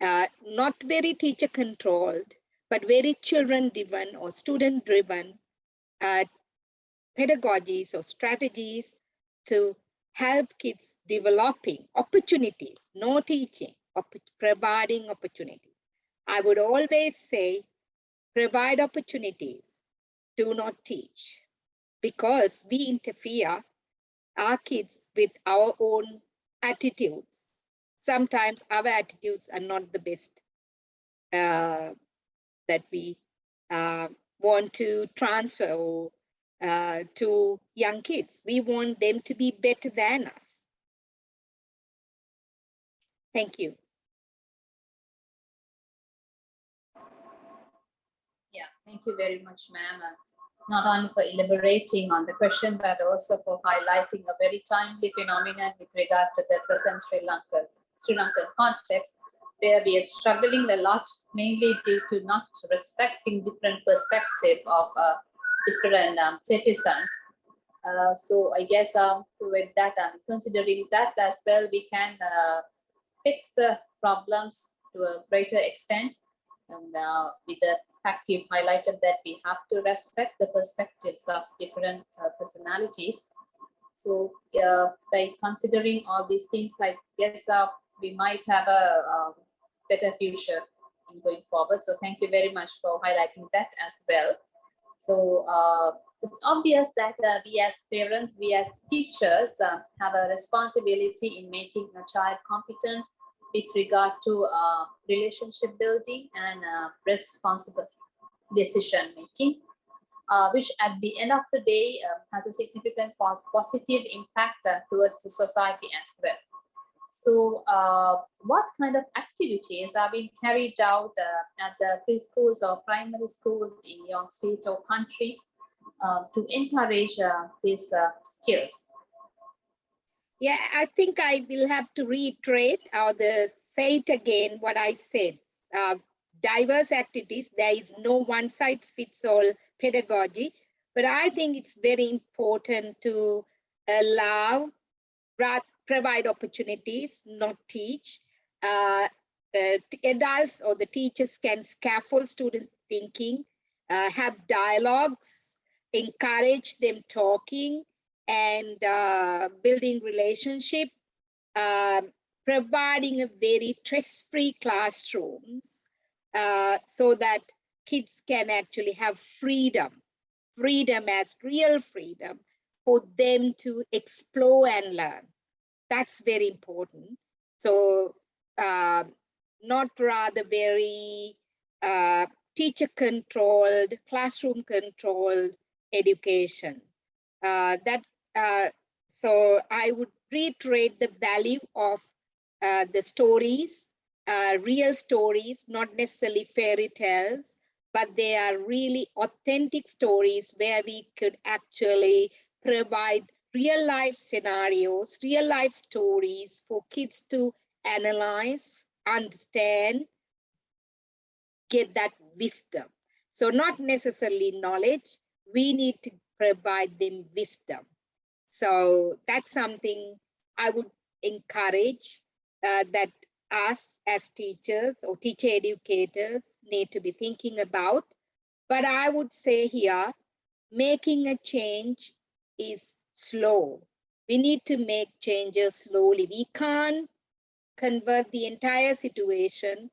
not very teacher controlled, but very children driven or student driven pedagogies or strategies to help kids developing opportunities, no teaching, providing opportunities. I would always say, provide opportunities, do not teach, because we interfere our kids with our own attitudes. Sometimes our attitudes are not the best that we want to transfer to young kids. We want them to be better than us. Thank you. Yeah, thank you very much, ma'am. Not only for elaborating on the question, but also for highlighting a very timely phenomenon with regard to the present Sri Lankan context, where we are struggling a lot, mainly due to not respecting different perspective of different citizens. So I guess with that, considering that as well, we can fix the problems to a greater extent. And with the fact you've highlighted that we have to respect the perspectives of different personalities. So by considering all these things, I guess we might have a better future in going forward. So thank you very much for highlighting that as well. So it's obvious that we as parents, we as teachers have a responsibility in making a child competent with regard to relationship building and responsible decision making, which at the end of the day has a significant positive impact towards the society as well. So what kind of activities are being carried out at the preschools or primary schools in your state or country to encourage these skills? Yeah, I think I will have to reiterate or say it again what I said. Diverse activities, there is no one size fits all pedagogy, but I think it's very important to provide opportunities, not teach. Adults or the teachers can scaffold students' thinking, have dialogues, encourage them talking, and building relationship, providing a very stress-free classrooms so that kids can actually have freedom as real freedom for them to explore and learn. That's very important. So not rather very teacher controlled, classroom controlled education. So I would reiterate the value of the stories, real stories, not necessarily fairy tales, but they are really authentic stories where we could actually provide real life scenarios, real life stories for kids to analyze, understand, get that wisdom. So not necessarily knowledge, we need to provide them wisdom. So that's something I would encourage that us as teachers or teacher educators need to be thinking about. But I would say here, making a change is slow. We need to make changes slowly. We can't convert the entire situation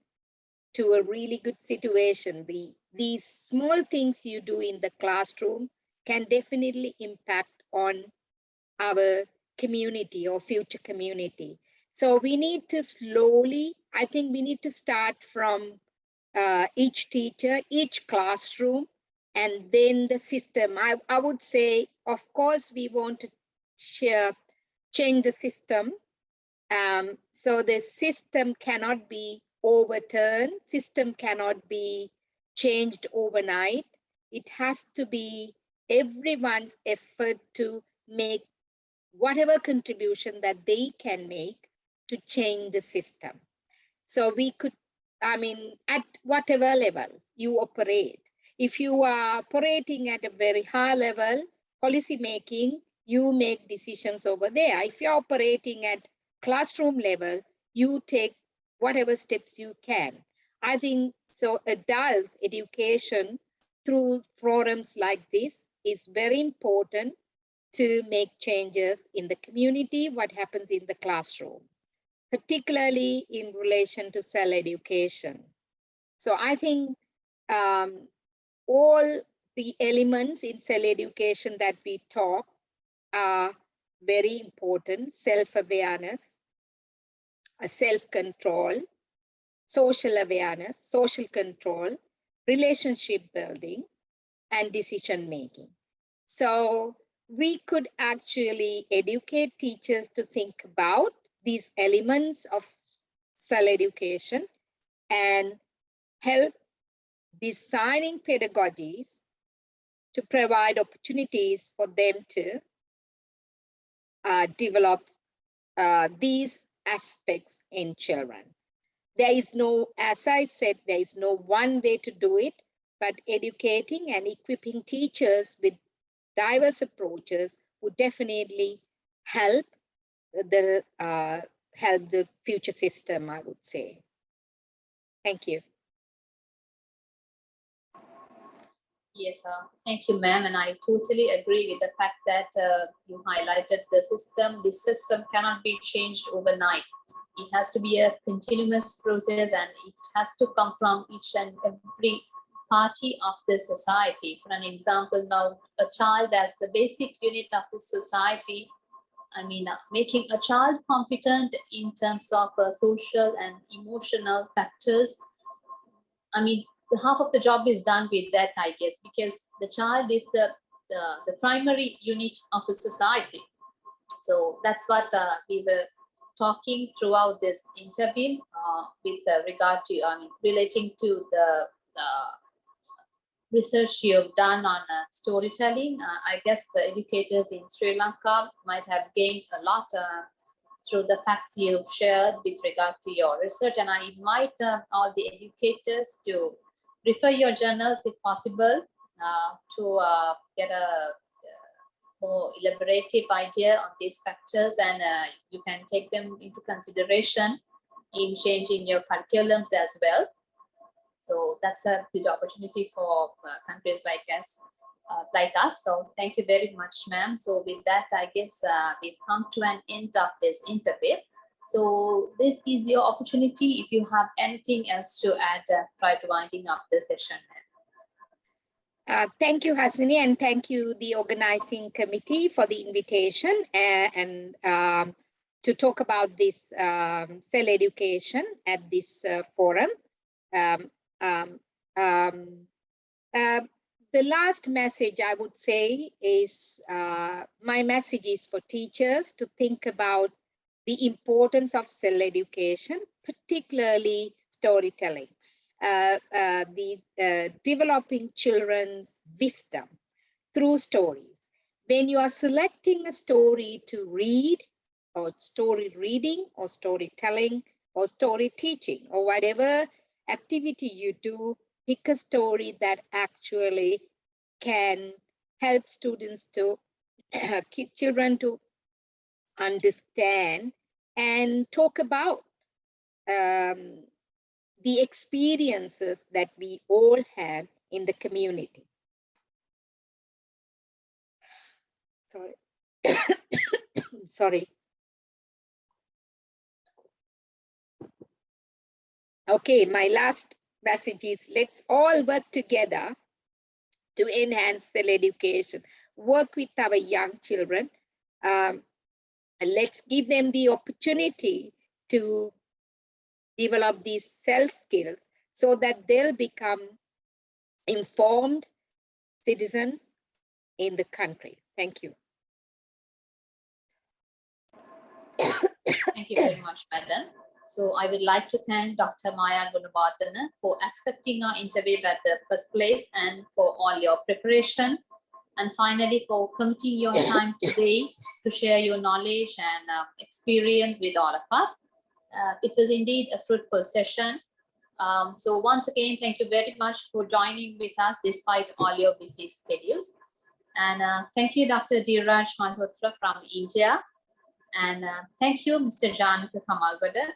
to a really good situation. These small things you do in the classroom can definitely impact on our community or future community. So we need to slowly, I think we need to start from each teacher, each classroom, and then the system. I would say, of course, we want to change the system. So the system cannot be overturned, system cannot be changed overnight. It has to be everyone's effort to make whatever contribution that they can make to change the system. So we could, I mean, at whatever level you operate, if you are operating at a very high level, policy making, you make decisions over there. If you're operating at classroom level, you take whatever steps you can. I think so adults education through forums like this is very important to make changes in the community, what happens in the classroom, particularly in relation to cell education. So I think all the elements in cell education that we talk are very important: self-awareness, self-control, social awareness, social control, relationship building, and decision making. So we could actually educate teachers to think about these elements of cell education and help designing pedagogies to provide opportunities for them to develop these aspects in children. There is no, as I said, there is no one way to do it, but educating and equipping teachers with diverse approaches would definitely help the future system, I would say. Thank you. Yes, thank you, ma'am. And I totally agree with the fact that you highlighted the system. This system cannot be changed overnight. It has to be a continuous process, and it has to come from each and every party of the society. For an example, now a child as the basic unit of the society. I mean, making a child competent in terms of social and emotional factors. I mean, the half of the job is done with that, I guess, because the child is the primary unit of the society. So that's what we were talking throughout this interview with regard to, relating to the research you've done on storytelling. I guess the educators in Sri Lanka might have gained a lot through the facts you've shared with regard to your research, and I invite all the educators to refer your journals if possible to get a more elaborative idea on these factors, and you can take them into consideration in changing your curriculums as well. So that's a good opportunity for countries like us. So thank you very much, ma'am. So with that, I guess we've come to an end of this interview. So this is your opportunity if you have anything else to add prior to winding up the session. Thank you, Hasini, and thank you, the organizing committee, for the invitation and to talk about this cell education at this forum. The last message I would say is my message is for teachers to think about the importance of cell education, particularly storytelling. Developing children's wisdom through stories. When you are selecting a story to read, or story reading, or storytelling, or story teaching, or whatever activity you do, pick a story that actually can help students to children to understand and talk about the experiences that we all have in the community. Sorry. Sorry. Okay, my last message is let's all work together to enhance cell education. Work with our young children. And let's give them the opportunity to develop these cell skills so that they'll become informed citizens in the country. Thank you. Thank you very much, Madam. So I would like to thank Dr. Maya Gunawardana for accepting our interview at the first place and for all your preparation. And finally, for committing your time today to share your knowledge and experience with all of us. It was indeed a fruitful session. So once again, thank you very much for joining with us despite all your busy schedules. And thank you, Dr. Dheeraj Malhotra from India. And thank you, Mr. Janaka Kamalgada,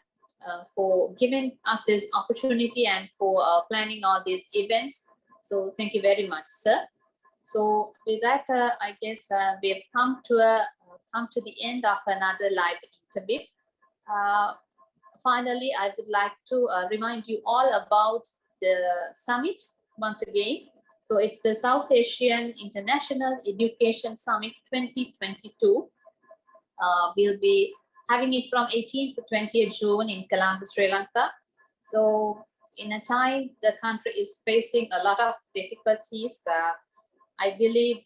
for giving us this opportunity and for planning all these events. So thank you very much, sir. So with that, I guess we have come to the end of another live interview. Finally, I would like to remind you all about the summit once again. So it's the South Asian International Education Summit 2022. We'll be having it from 18th to 20th June in Colombo, Sri Lanka. So in a time the country is facing a lot of difficulties, I believe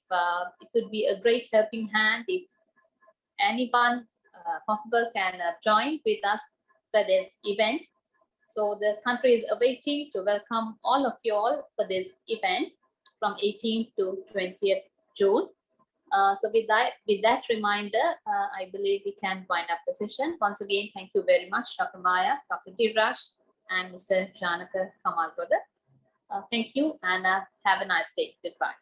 it would be a great helping hand if anyone possible can join with us for this event. So the country is awaiting to welcome all of you all for this event from 18th to 20th June. So with that reminder, I believe we can wind up the session. Once again, thank you very much, Dr. Maya, Dr. Dheeraj, and Mr. Janaka Kamalgoda. Thank you and have a nice day. Goodbye.